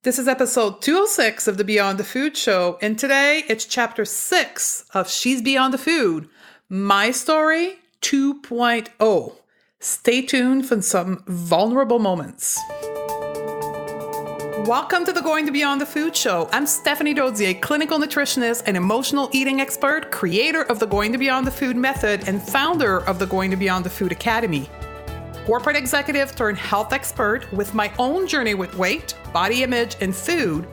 This is episode 206 of the Beyond the Food Show, and today it's chapter 6 of She's Beyond the Food, My Story 2.0. Stay tuned for some vulnerable moments. Welcome to the Going to Beyond the Food Show. I'm Stephanie Dozier, clinical nutritionist and emotional eating expert, creator of the Going to Beyond the Food method, and founder of the Going to Beyond the Food Academy. Corporate executive turned health expert with my own journey with weight, body image, and food.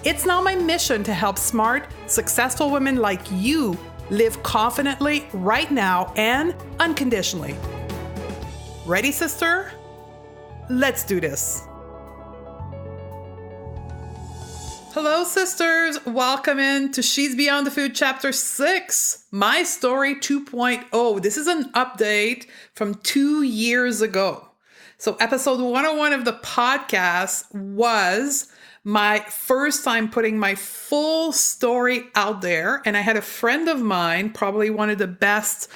It's now my mission to help smart, successful women like you live confidently right now and unconditionally. Ready, sister? Let's do this. Hello, sisters. Welcome in to She's Beyond the Food Chapter 6, My Story 2.0. This is an update from 2 years ago. So episode 101 of the podcast was my first time putting my full story out there. And I had a friend of mine, probably one of the best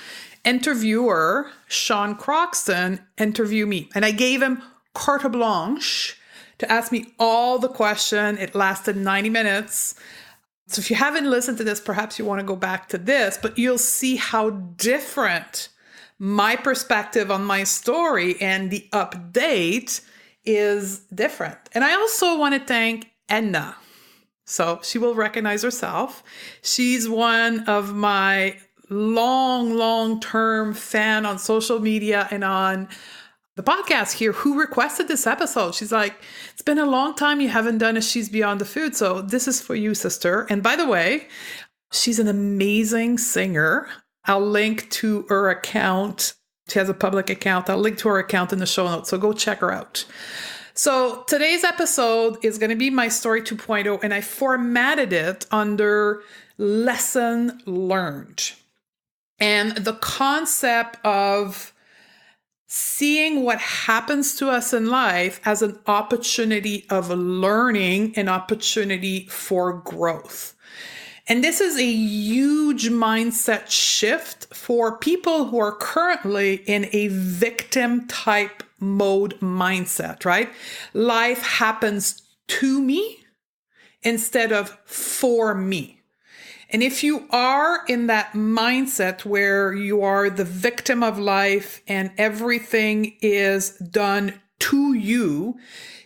interviewer, Sean Croxton, interview me. And I gave him carte blanche to ask me all the question. It lasted 90 minutes. So if you haven't listened to this, perhaps you want to go back to this, but you'll see how different my perspective on my story and the update is different. And I also want to thank Edna. So she will recognize herself. She's one of my long-term fan on social media and on the podcast here who requested this episode. She's like, it's been a long time you haven't done a She's Beyond the Food. So this is for you, sister. And by the way, she's an amazing singer. I'll link to her account. She has a public account. I'll link to her account in the show notes. So go check her out. So today's episode is going to be My Story 2.0, and I formatted it under lesson learned. And the concept of seeing what happens to us in life as an opportunity of learning, an opportunity for growth. And this is a huge mindset shift for people who are currently in a victim type mode mindset, right? Life happens to me instead of for me. And if you are in that mindset where you are the victim of life and everything is done to you,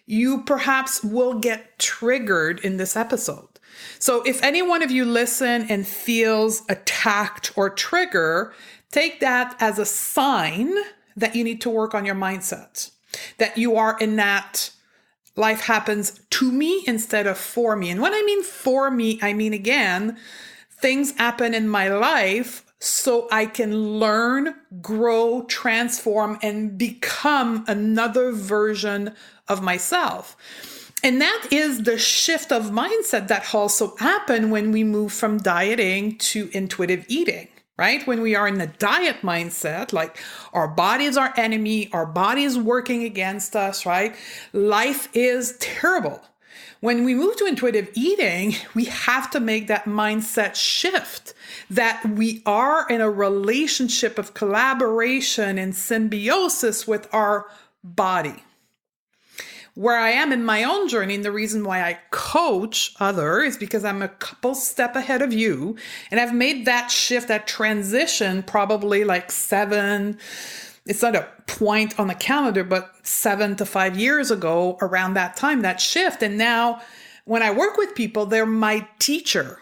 you perhaps will get triggered in this episode. So if any one of you listen and feels attacked or triggered, take that as a sign that you need to work on your mindset, that you are in that life happens to me instead of for me. And when I mean for me, I mean, again, things happen in my life so I can learn, grow, transform, and become another version of myself. And that is the shift of mindset that also happens when we move from dieting to intuitive eating, right? When we are in the diet mindset, like our body is our enemy, our body is working against us, right? Life is terrible. When we move to intuitive eating, we have to make that mindset shift that we are in a relationship of collaboration and symbiosis with our body. Where I am in my own journey, and the reason why I coach others is because I'm a couple step ahead of you. And I've made that shift, that transition, probably like it's not a point on the calendar, but 7 to 5 years ago, around that time, that shift. And now when I work with people, they're my teacher,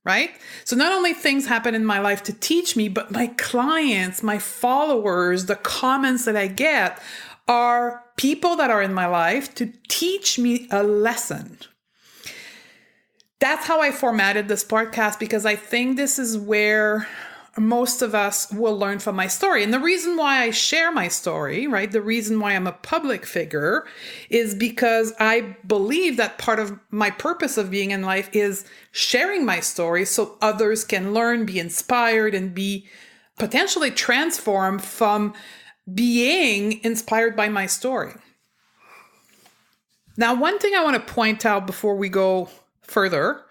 right? So not only things happen in my life to teach me, but my clients, my followers, the comments that I get are people that are in my life to teach me a lesson. That's how I formatted this podcast, because I think this is where most of us will learn from my story. And the reason why I share my story, right? The reason why I'm a public figure is because I believe that part of my purpose of being in life is sharing my story so others can learn, be inspired, and be potentially transformed from being inspired by my story. Now, one thing I want to point out before we go further,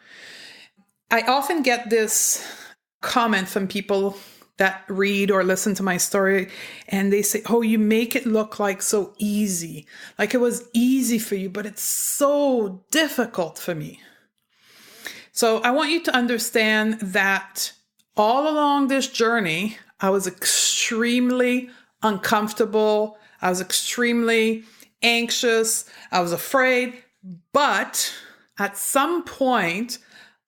I often get this comment from people that read or listen to my story, and they say, oh, you make it look like so easy. Like it was easy for you, but it's so difficult for me. So I want you to understand that all along this journey, I was extremely uncomfortable. I was extremely anxious. I was afraid. But at some point,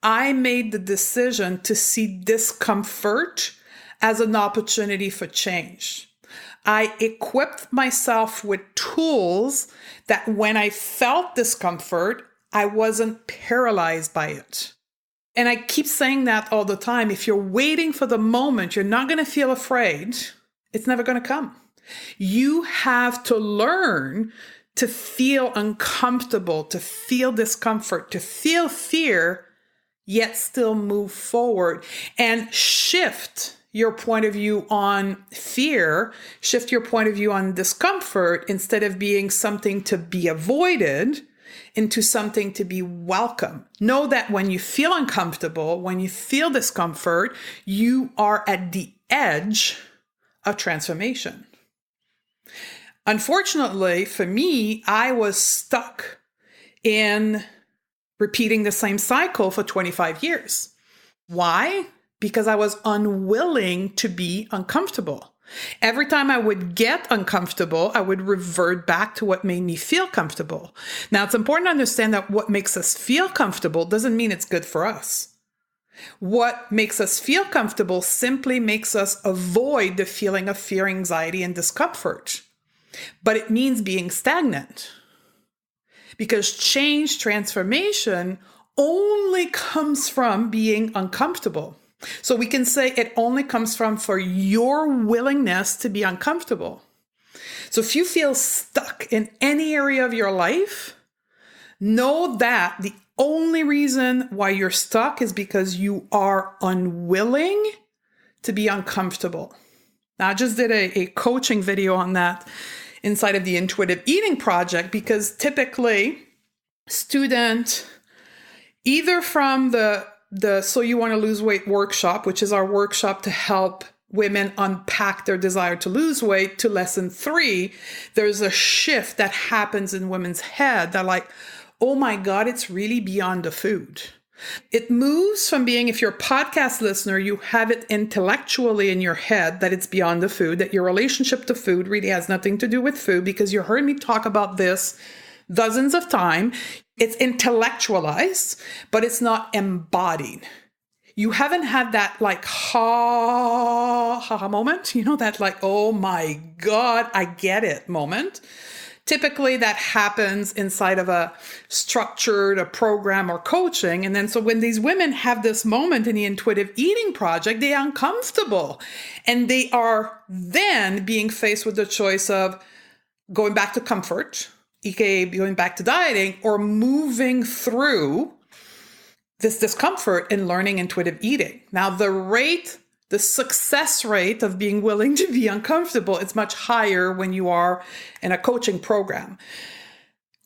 I made the decision to see discomfort as an opportunity for change. I equipped myself with tools that when I felt discomfort, I wasn't paralyzed by it. And I keep saying that all the time. If you're waiting for the moment, you're not going to feel afraid. It's never going to come. You have to learn to feel uncomfortable, to feel discomfort, to feel fear, yet still move forward and shift your point of view on fear, shift your point of view on discomfort instead of being something to be avoided into something to be welcome. Know that when you feel uncomfortable, when you feel discomfort, you are at the edge of transformation. Unfortunately, for me, I was stuck in repeating the same cycle for 25 years. Why? Because I was unwilling to be uncomfortable. Every time I would get uncomfortable, I would revert back to what made me feel comfortable. Now, it's important to understand that what makes us feel comfortable doesn't mean it's good for us. What makes us feel comfortable simply makes us avoid the feeling of fear, anxiety, and discomfort. But it means being stagnant. Because change, transformation only comes from being uncomfortable. So we can say it only comes from for your willingness to be uncomfortable. So if you feel stuck in any area of your life, know that the only reason why you're stuck is because you are unwilling to be uncomfortable. Now, I just did a coaching video on that inside of the Intuitive Eating Project, because typically student, either from the So You Want to Lose Weight workshop, which is our workshop to help women unpack their desire to lose weight, to lesson 3, there's a shift that happens in women's head that like, oh my God, it's really beyond the food. It moves from being, if you're a podcast listener, you have it intellectually in your head that it's beyond the food, that your relationship to food really has nothing to do with food, because you heard me talk about this dozens of times. It's intellectualized, but it's not embodied. You haven't had that like ha moment, that like, oh my God, I get it moment. Typically that happens inside of a program or coaching. And then so when these women have this moment in the Intuitive Eating Project, they are uncomfortable. And they are then being faced with the choice of going back to comfort, aka going back to dieting, or moving through this discomfort and learning intuitive eating. Now, the success rate of being willing to be uncomfortable is much higher when you are in a coaching program.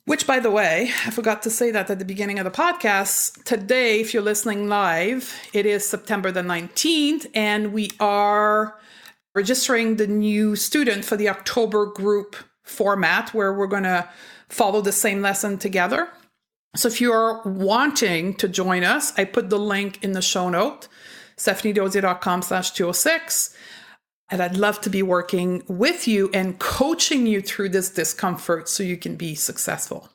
Which, by the way, I forgot to say that at the beginning of the podcast. Today, if you're listening live, it is September the 19th, and we are registering the new student for the October group format, where we're going to follow the same lesson together. So if you're wanting to join us, I put the link in the show note, stephaniedosier.com/206. And I'd love to be working with you and coaching you through this discomfort so you can be successful.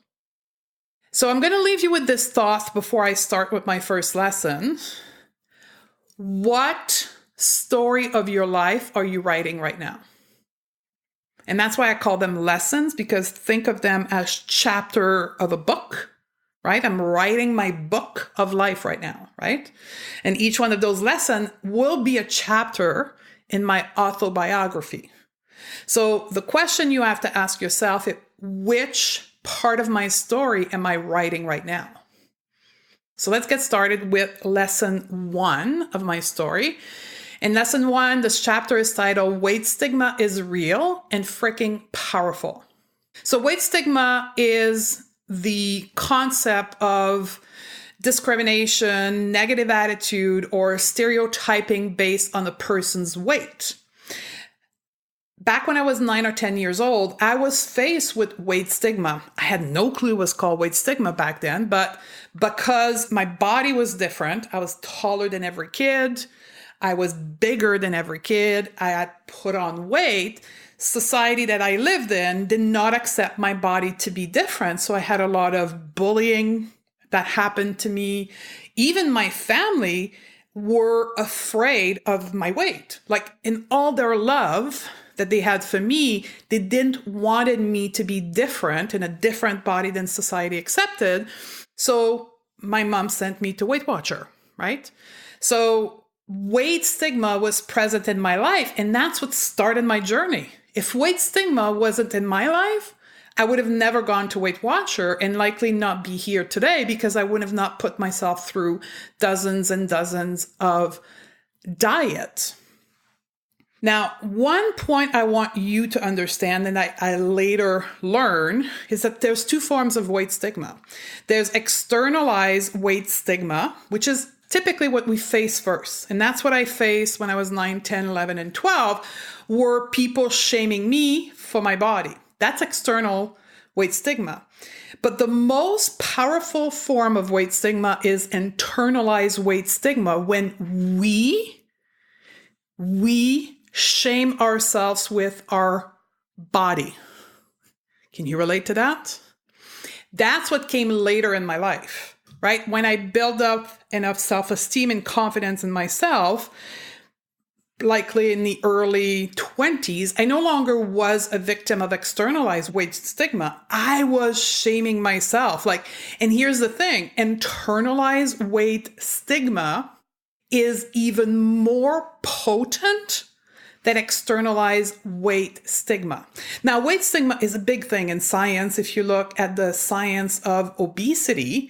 So I'm going to leave you with this thought before I start with my first lesson. What story of your life are you writing right now? And that's why I call them lessons, because think of them as chapter of a book, right? I'm writing my book of life right now, right? And each one of those lessons will be a chapter in my autobiography. So the question you have to ask yourself is, which part of my story am I writing right now? So let's get started with lesson 1 of my story. In lesson 1, this chapter is titled Weight Stigma is Real and Freaking Powerful. So weight stigma is the concept of discrimination, negative attitude, or stereotyping based on a person's weight. Back when I was 9 or 10 years old, I was faced with weight stigma. I had no clue it was called weight stigma back then, but because my body was different, I was taller than every kid, I was bigger than every kid, I had put on weight, society that I lived in did not accept my body to be different. So I had a lot of bullying that happened to me. Even my family were afraid of my weight. Like, in all their love that they had for me, they didn't wanted me to be different, in a different body than society accepted. So my mom sent me to Weight Watcher, right? So weight stigma was present in my life, and that's what started my journey. If weight stigma wasn't in my life, I would have never gone to Weight Watcher and likely not be here today, because I would have not put myself through dozens and dozens of diets. Now, one point I want you to understand, and I later learned, is that there's two forms of weight stigma. There's externalized weight stigma, which is typically what we face first. And that's what I faced when I was 9, 10, 11, and 12, were people shaming me for my body. That's external weight stigma. But the most powerful form of weight stigma is internalized weight stigma, when we shame ourselves with our body. Can you relate to that? That's what came later in my life, right? When I built up enough self-esteem and confidence in myself, likely in the early 20s, I no longer was a victim of externalized weight stigma. I was shaming myself. And here's the thing, internalized weight stigma is even more potent than externalized weight stigma. Now, weight stigma is a big thing in science. If you look at the science of obesity,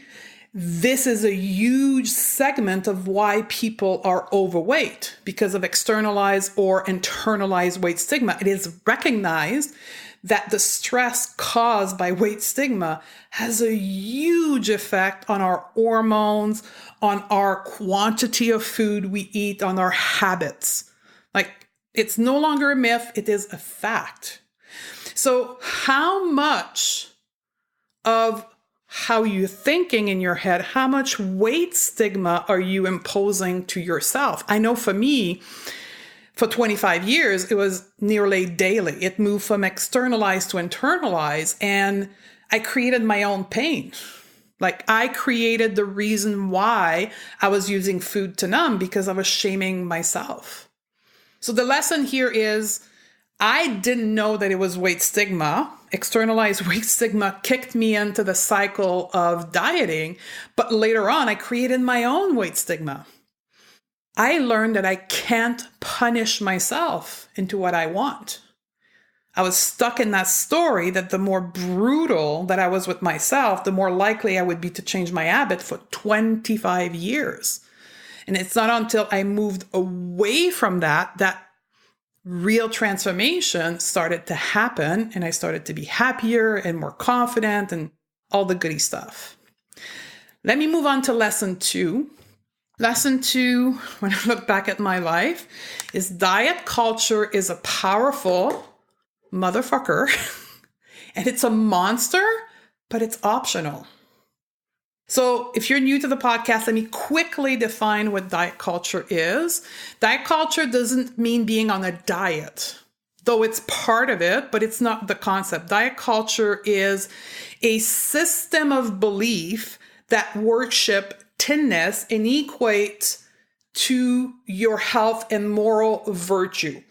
this is a huge segment of why people are overweight, because of externalized or internalized weight stigma. It is recognized that the stress caused by weight stigma has a huge effect on our hormones, on our quantity of food we eat, on our habits. It's no longer a myth, it is a fact. So how much of how you're thinking in your head, how much weight stigma are you imposing to yourself? I know for me, for 25 years, it was nearly daily. It moved from externalized to internalized, and I created my own pain. I created the reason why I was using food to numb, because I was shaming myself. So the lesson here is, I didn't know that it was weight stigma. Externalized weight stigma kicked me into the cycle of dieting, but later on, I created my own weight stigma. I learned that I can't punish myself into what I want. I was stuck in that story that the more brutal that I was with myself, the more likely I would be to change my habit for 25 years. And it's not until I moved away from that real transformation started to happen, and I started to be happier and more confident and all the goody stuff. Let me move on to lesson 2. Lesson 2, when I look back at my life, is diet culture is a powerful motherfucker, and it's a monster, but it's optional. So if you're new to the podcast, let me quickly define what diet culture is. Diet culture doesn't mean being on a diet, though it's part of it, but it's not the concept. Diet culture is a system of belief that worship thinness and equate to your health and moral virtue,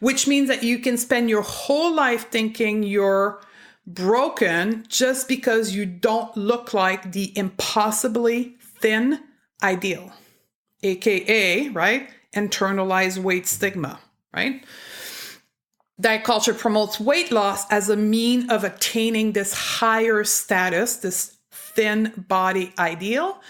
which means that you can spend your whole life thinking you're broken just because you don't look like the impossibly thin ideal, aka, right, internalized weight stigma, right? Diet culture promotes weight loss as a mean of attaining this higher status, this thin body ideal.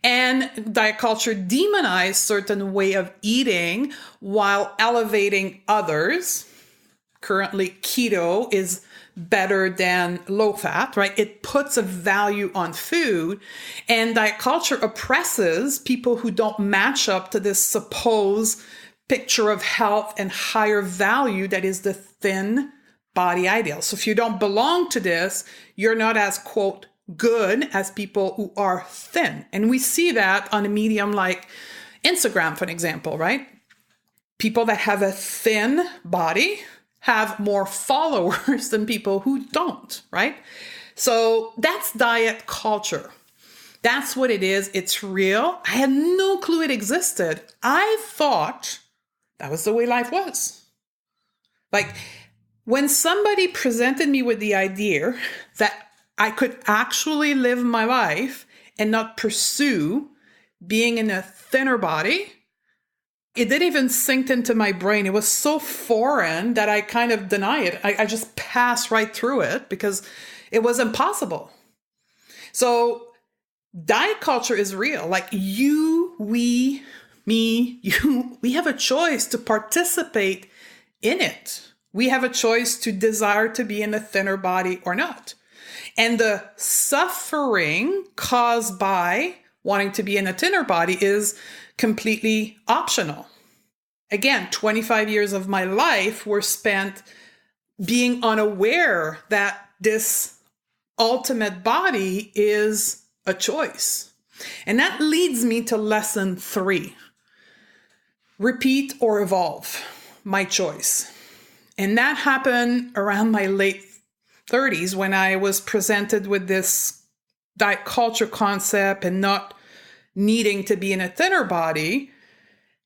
And diet culture demonizes certain way of eating while elevating others. Currently, keto is better than low fat, right? It puts a value on food. And diet culture oppresses people who don't match up to this supposed picture of health and higher value that is the thin body ideal. So if you don't belong to this, you're not as, quote, good as people who are thin. And we see that on a medium like Instagram, for example, right? People that have a thin body have more followers than people who don't, right? So that's diet culture. That's what it is. It's real. I had no clue it existed. I thought that was the way life was. Like when somebody presented me with the idea that I could actually live my life and not pursue being in a thinner body, it didn't even sink into my brain. It was so foreign that I kind of deny it. I just passed right through it because it was impossible. So diet culture is real. Like you, we, me, you, we have a choice to participate in it. We have a choice to desire to be in a thinner body or not. And the suffering caused by wanting to be in a thinner body is completely optional. Again, 25 years of my life were spent being unaware that this ultimate body is a choice. And that leads me to lesson 3. Repeat or evolve, my choice. And that happened around my late 30s when I was presented with this diet culture concept and not needing to be in a thinner body.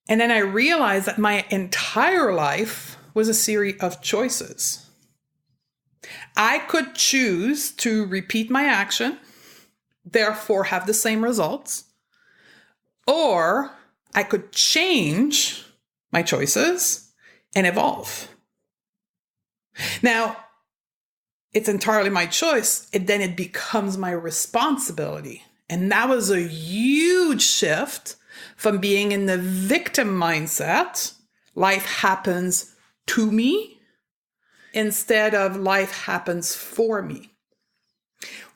And then I realized that my entire life was a series of choices. I could choose to repeat my action, therefore have the same results, or I could change my choices and evolve. Now, it's entirely my choice, and then it becomes my responsibility. And that was a huge shift from being in the victim mindset, life happens to me, instead of life happens for me.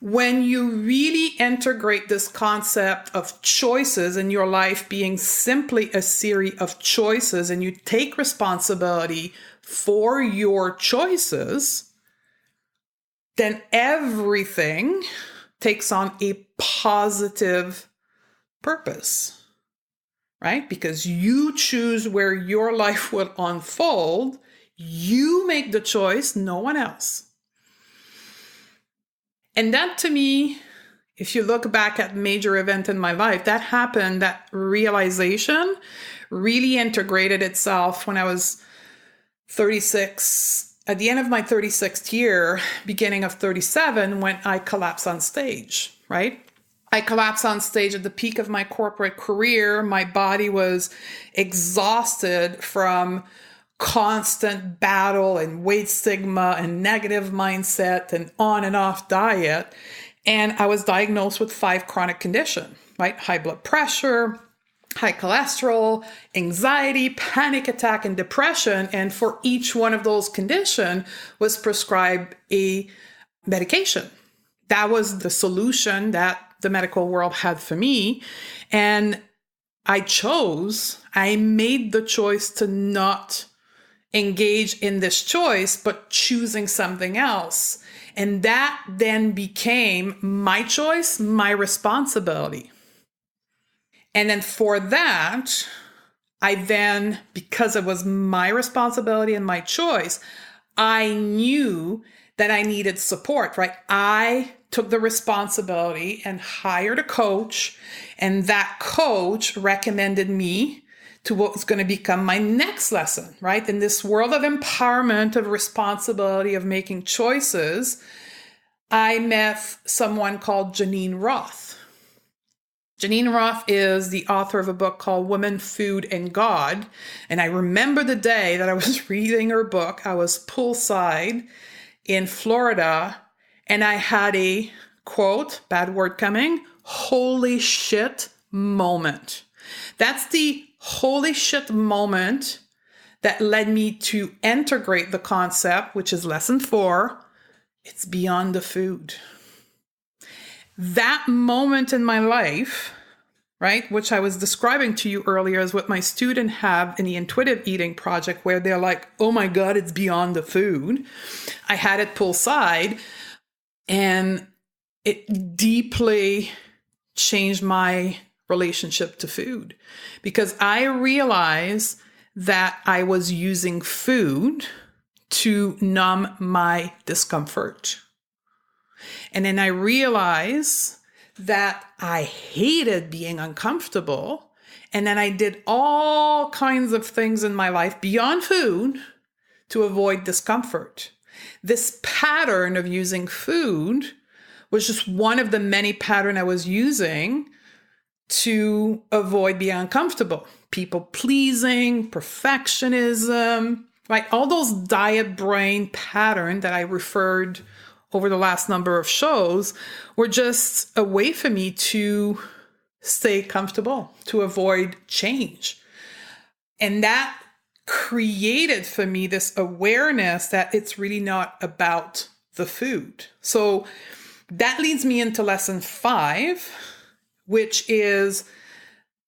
When you really integrate this concept of choices in your life being simply a series of choices, and you take responsibility for your choices, then everything takes on a positive purpose, right? Because you choose where your life will unfold. You make the choice, no one else. And that to me, if you look back at major event in my life, that happened, that realization really integrated itself when I was 36, at the end of my 36th year, beginning of 37, when I collapsed on stage, right? I collapsed on stage at the peak of my corporate career. My body was exhausted from constant battle and weight stigma and negative mindset and on and off diet. And I was diagnosed with 5 chronic conditions, right? High blood pressure, high cholesterol, anxiety, panic attack, and depression. And for each one of those conditions was prescribed a medication. That was the solution that the medical world had for me. And I made the choice to not engage in this choice, but choosing something else. And that then became my choice, my responsibility. And then for that, because it was my responsibility and my choice, I knew that I needed support, right? I took the responsibility and hired a coach, and that coach recommended me to what was going to become my next lesson, right? In this world of empowerment, of responsibility, of making choices, I met someone called Janine Roth. Janine Roth is the author of a book called Women, Food, and God. And I remember the day that I was reading her book. I was poolside in Florida, and I had a, quote, bad word coming, holy shit moment. That's the holy shit moment that led me to integrate the concept, which is lesson 4, It's beyond the food. That moment in my life, right, which I was describing to you earlier, is what my students have in the intuitive eating project, where they're like, oh my God, it's beyond the food. I had it pull side, and it deeply changed my relationship to food, because I realized that I was using food to numb my discomfort. And then I realized that I hated being uncomfortable. And then I did all kinds of things in my life beyond food to avoid discomfort. This pattern of using food was just one of the many patterns I was using to avoid being uncomfortable. People pleasing, perfectionism, right? All those diet brain patterns that I referred over the last number of shows were just a way for me to stay comfortable, to avoid change. And that created for me this awareness that it's really not about the food. So that leads me into lesson 5, which is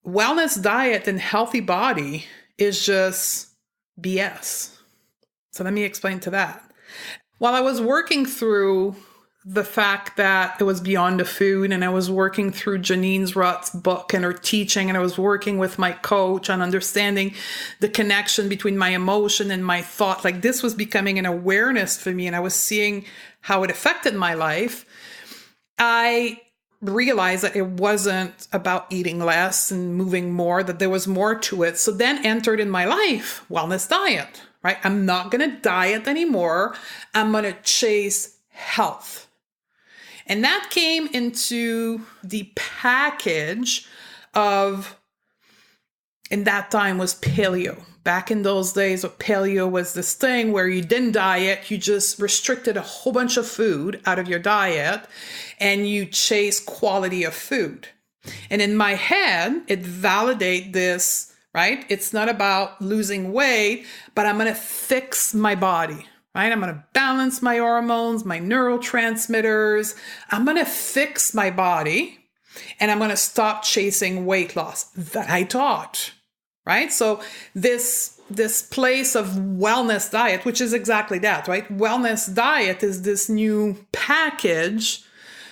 wellness diet and healthy body is just BS. So let me explain to that. While I was working through the fact that it was beyond the food, and I was working through Janine's Rutt's book and her teaching, and I was working with my coach on understanding the connection between my emotion and my thought, like this was becoming an awareness for me, and I was seeing how it affected my life, I realized that it wasn't about eating less and moving more, that there was more to it. So then entered in my life wellness diet, right? I'm not going to diet anymore. I'm going to chase health. And that came into the package of, in that time, was paleo. Back in those days, paleo was this thing where you didn't diet, you just restricted a whole bunch of food out of your diet, and you chase quality of food. And in my head, it validated this, right? It's not about losing weight, but I'm going to fix my body, right? I'm going to balance my hormones, my neurotransmitters. I'm going to fix my body, and I'm going to stop chasing weight loss. That I taught. Right? So this place of wellness diet, which is exactly that, right? Wellness diet is this new package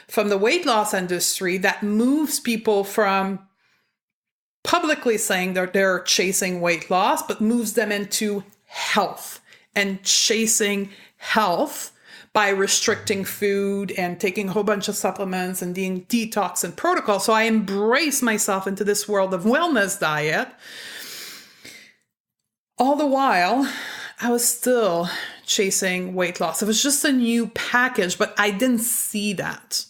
from the weight loss industry that moves people from publicly saying that they're chasing weight loss, but moves them into health and chasing health by restricting food and taking a whole bunch of supplements and doing detox and protocol. So I embrace myself into this world of wellness diet. All the while, I was still chasing weight loss. It was just a new package, but I didn't see that.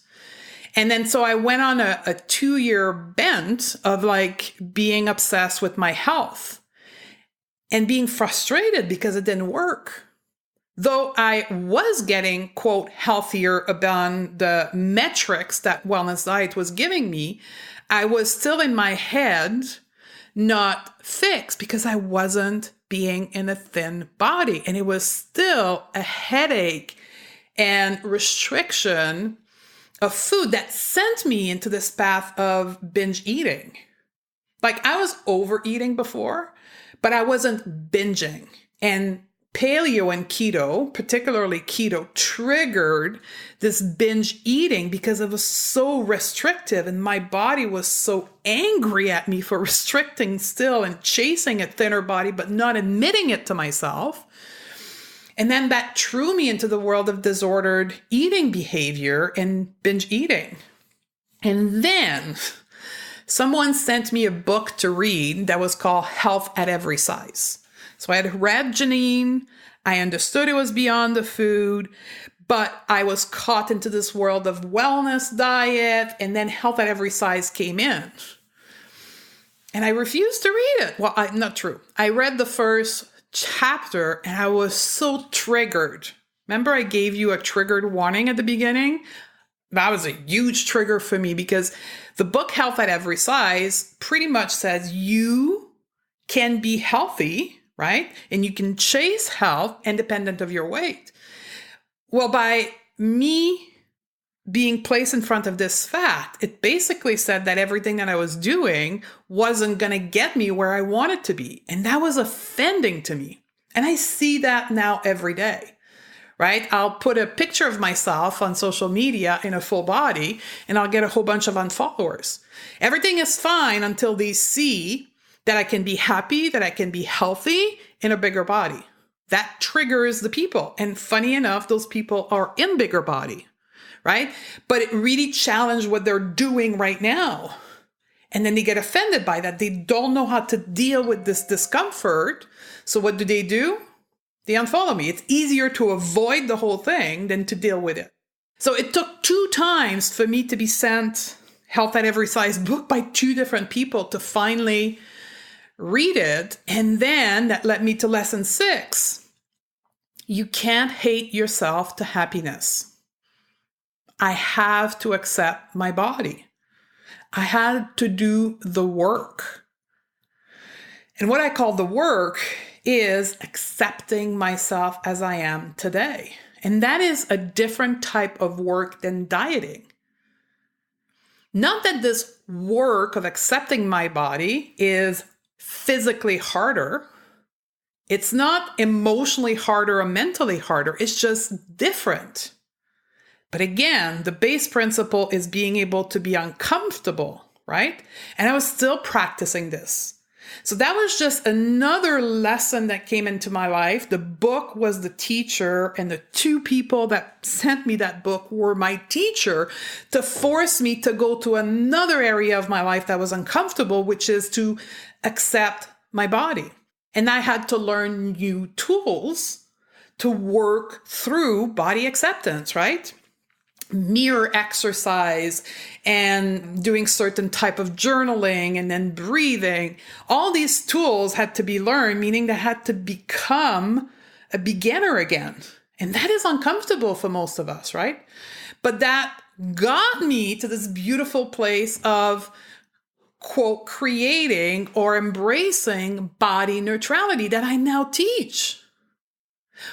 And then so I went on a 2-year bent of like being obsessed with my health and being frustrated because it didn't work. Though I was getting, quote, healthier about the metrics that wellness diet was giving me, I was still in my head not fixed because I wasn't being in a thin body. And it was still a headache and restriction of food that sent me into this path of binge eating. Like I was overeating before, but I wasn't binging. And paleo and keto, particularly keto, triggered this binge eating because it was so restrictive and my body was so angry at me for restricting still and chasing a thinner body, but not admitting it to myself. And then that threw me into the world of disordered eating behavior and binge eating. And then someone sent me a book to read that was called Health at Every Size. So I had read Janine, I understood it was beyond the food, but I was caught into this world of wellness diet, and then Health at Every Size came in. And I refused to read it. Well, not true. I read the first chapter and I was so triggered. Remember I gave you a triggered warning at the beginning? That was a huge trigger for me because the book Health at Every Size pretty much says you can be healthy, right? And you can chase health independent of your weight. Well, by me being placed in front of this fact, it basically said that everything that I was doing wasn't going to get me where I wanted to be. And that was offending to me. And I see that now every day, right? I'll put a picture of myself on social media in a full body and I'll get a whole bunch of unfollowers. Everything is fine until they see that I can be happy, that I can be healthy in a bigger body. That triggers the people. And funny enough, those people are in bigger body. Right? But it really challenged what they're doing right now. And then they get offended by that. They don't know how to deal with this discomfort. So what do? They unfollow me. It's easier to avoid the whole thing than to deal with it. So it took 2 times for me to be sent Health at Every Size book by 2 different people to finally read it. And then that led me to lesson 6. You can't hate yourself to happiness. I have to accept my body. I had to do the work. And what I call the work is accepting myself as I am today. And that is a different type of work than dieting. Not that this work of accepting my body is physically harder. It's not emotionally harder or mentally harder. It's just different. But again, the base principle is being able to be uncomfortable, right? And I was still practicing this. So that was just another lesson that came into my life. The book was the teacher, and the 2 people that sent me that book were my teacher to force me to go to another area of my life that was uncomfortable, which is to accept my body. And I had to learn new tools to work through body acceptance, right? Mirror exercise and doing certain type of journaling and then breathing. All these tools had to be learned, meaning they had to become a beginner again. And that is uncomfortable for most of us, right? But that got me to this beautiful place of, quote, creating or embracing body neutrality that I now teach.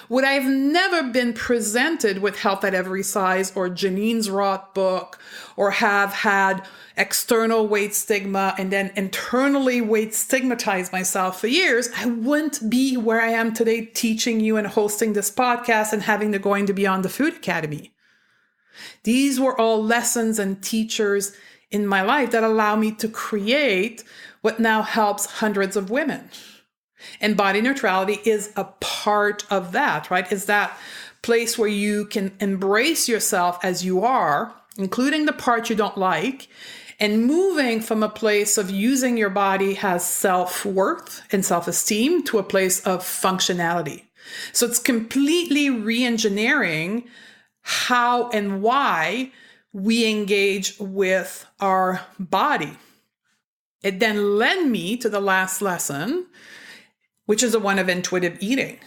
Would I have never been presented with Health at Every Size or Janine's Roth book, or have had external weight stigma and then internally weight stigmatized myself for years, I wouldn't be where I am today teaching you and hosting this podcast and having to go into Beyond the Food Academy. These were all lessons and teachers in my life that allow me to create what now helps hundreds of women. And body neutrality is a part of that, right? Is that place where you can embrace yourself as you are, including the part you don't like, and moving from a place of using your body as self-worth and self-esteem to a place of functionality. So it's completely re-engineering how and why we engage with our body. It then led me to the last lesson, which is the one of intuitive eating,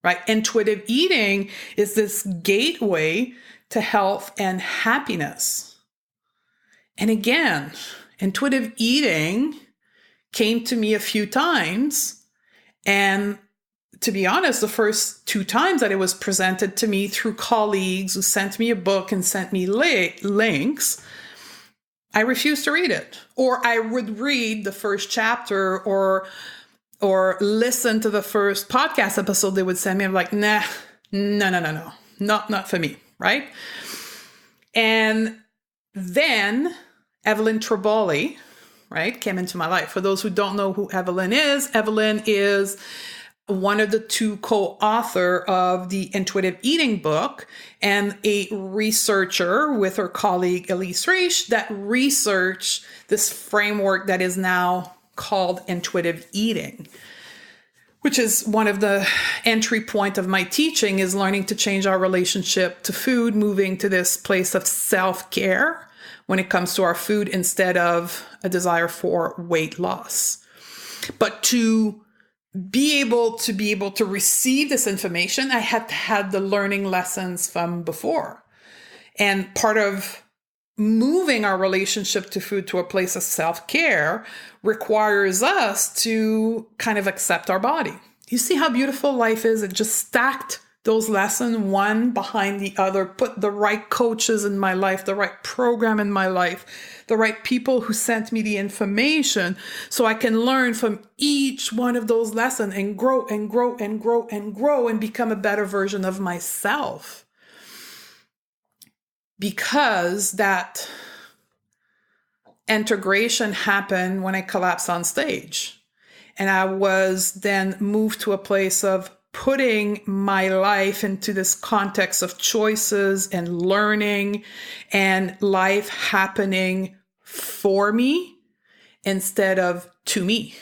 right? Intuitive eating is this gateway to health and happiness. And again, intuitive eating came to me a few times. And to be honest, the first 2 times that it was presented to me through colleagues who sent me a book and sent me links, I refused to read it. Or I would read the first chapter or listen to the first podcast episode they would send me. I'm like, no, not for me, right? And then Evelyn Triboli, right, came into my life. For those who don't know who Evelyn is one of the 2 co-author of the Intuitive Eating book and a researcher with her colleague Elise Reich that researched this framework that is now called intuitive eating, which is one of the entry point of my teaching, is learning to change our relationship to food, moving to this place of self-care when it comes to our food instead of a desire for weight loss. But to be able to receive this information, I had to have the learning lessons from before. And part of moving our relationship to food to a place of self-care requires us to kind of accept our body. You see how beautiful life is? It just stacked those lessons one behind the other, put the right coaches in my life, the right program in my life, the right people who sent me the information so I can learn from each one of those lessons and grow and grow and grow and grow and become a better version of myself. Because that integration happened when I collapsed on stage. And I was then moved to a place of putting my life into this context of choices and learning and life happening for me instead of to me.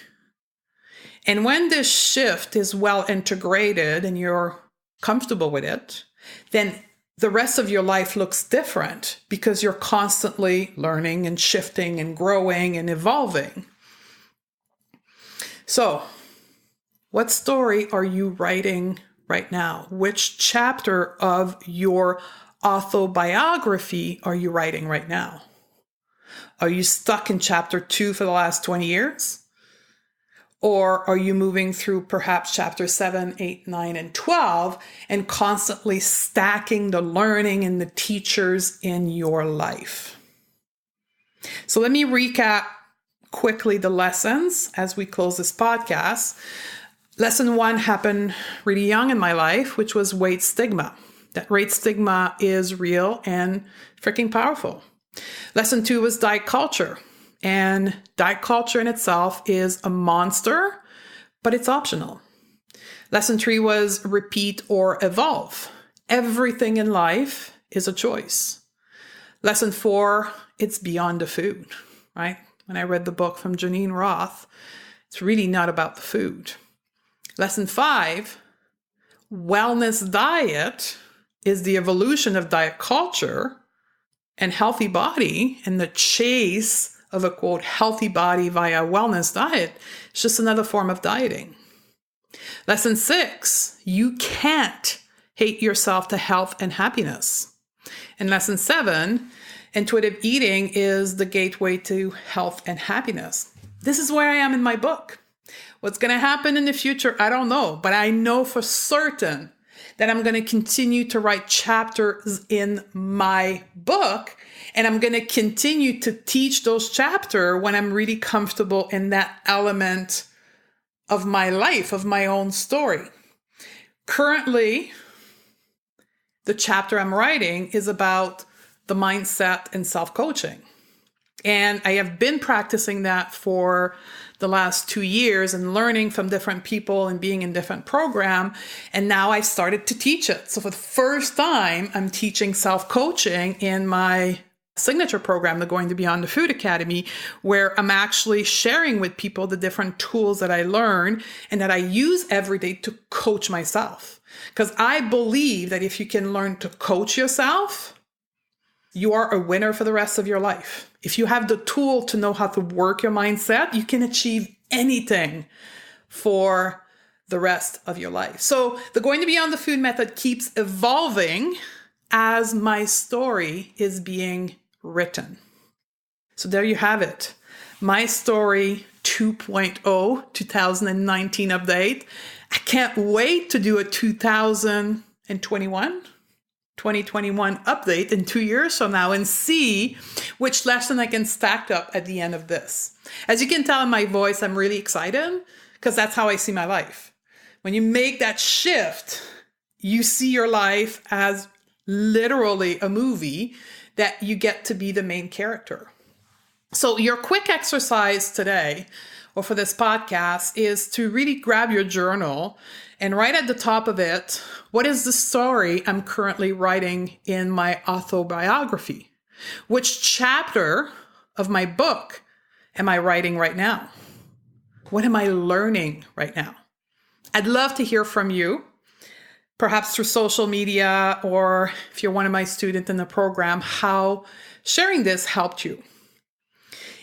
And when this shift is well integrated and you're comfortable with it, then the rest of your life looks different because you're constantly learning and shifting and growing and evolving. So, what story are you writing right now? Which chapter of your autobiography are you writing right now? Are you stuck in chapter 2 for the last 20 years? Or are you moving through perhaps chapter 7, 8, 9, and 12 and constantly stacking the learning and the teachers in your life? So let me recap quickly the lessons as we close this podcast. Lesson 1 happened really young in my life, which was weight stigma. That weight stigma is real and freaking powerful. Lesson 2 was diet culture. And diet culture in itself is a monster, but it's optional. Lesson 3 was repeat or evolve. Everything in life is a choice. Lesson 4, it's beyond the food, right? When I read the book from Janine Roth, it's really not about the food. Lesson 5, wellness diet is the evolution of diet culture, and healthy body and the chase of a, quote, healthy body via wellness diet. It's just another form of dieting. Lesson 6, you can't hate yourself to health and happiness. And lesson 7, intuitive eating is the gateway to health and happiness. This is where I am in my book. What's going to happen in the future, I don't know, but I know for certain that I'm going to continue to write chapters in my book, and I'm going to continue to teach those chapters when I'm really comfortable in that element of my life, of my own story. Currently, the chapter I'm writing is about the mindset and self-coaching. And I have been practicing that for the last 2 years and learning from different people and being in different programs. And now I started to teach it. So for the first time, I'm teaching self-coaching in my signature program, the Going to Beyond the Food Academy, where I'm actually sharing with people the different tools that I learn and that I use every day to coach myself. Because I believe that if you can learn to coach yourself, you are a winner for the rest of your life. If you have the tool to know how to work your mindset, you can achieve anything for the rest of your life. So the Going to Beyond the Food method keeps evolving as my story is being written. So there you have it. My story 2.0 2019 update. I can't wait to do a 2021 update in 2 years from now and see which lesson I can stack up at the end of this. As you can tell in my voice, I'm really excited because that's how I see my life. When you make that shift, you see your life as literally a movie that you get to be the main character. So your quick exercise today, or for this podcast, is to really grab your journal and write at the top of it, what is the story I'm currently writing in my autobiography? Which chapter of my book am I writing right now? What am I learning right now? I'd love to hear from you, perhaps through social media, or if you're one of my students in the program, how sharing this helped you.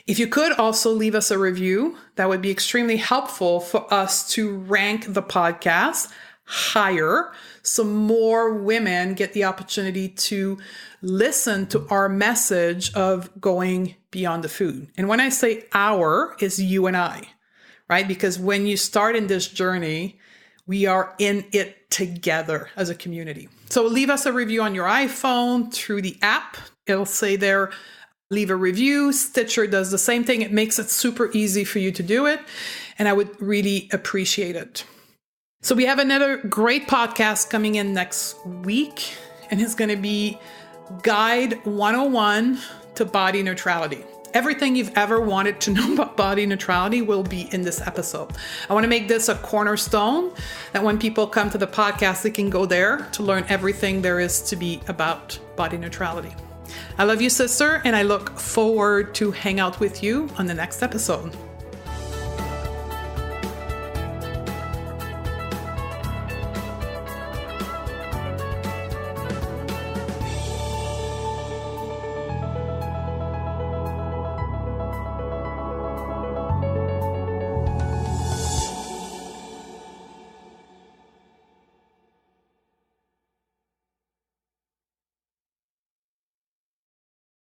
If you could also leave us a review, that would be extremely helpful for us to rank the podcast higher so more women get the opportunity to listen to our message of going beyond the food. And when I say our, it's you and I, right? Because when you start in this journey, We are in it together as a community. So leave us a review on your iPhone through the app. It'll say there, leave a review. Stitcher does the same thing. It makes it super easy for you to do it. And I would really appreciate it. So we have another great podcast coming in next week. And it's going to be Guide 101 to Body Neutrality. Everything you've ever wanted to know about body neutrality will be in this episode. I want to make this a cornerstone that when people come to the podcast, they can go there to learn everything there is to be about body neutrality. I love you, sister, and I look forward to hang out with you on the next episode.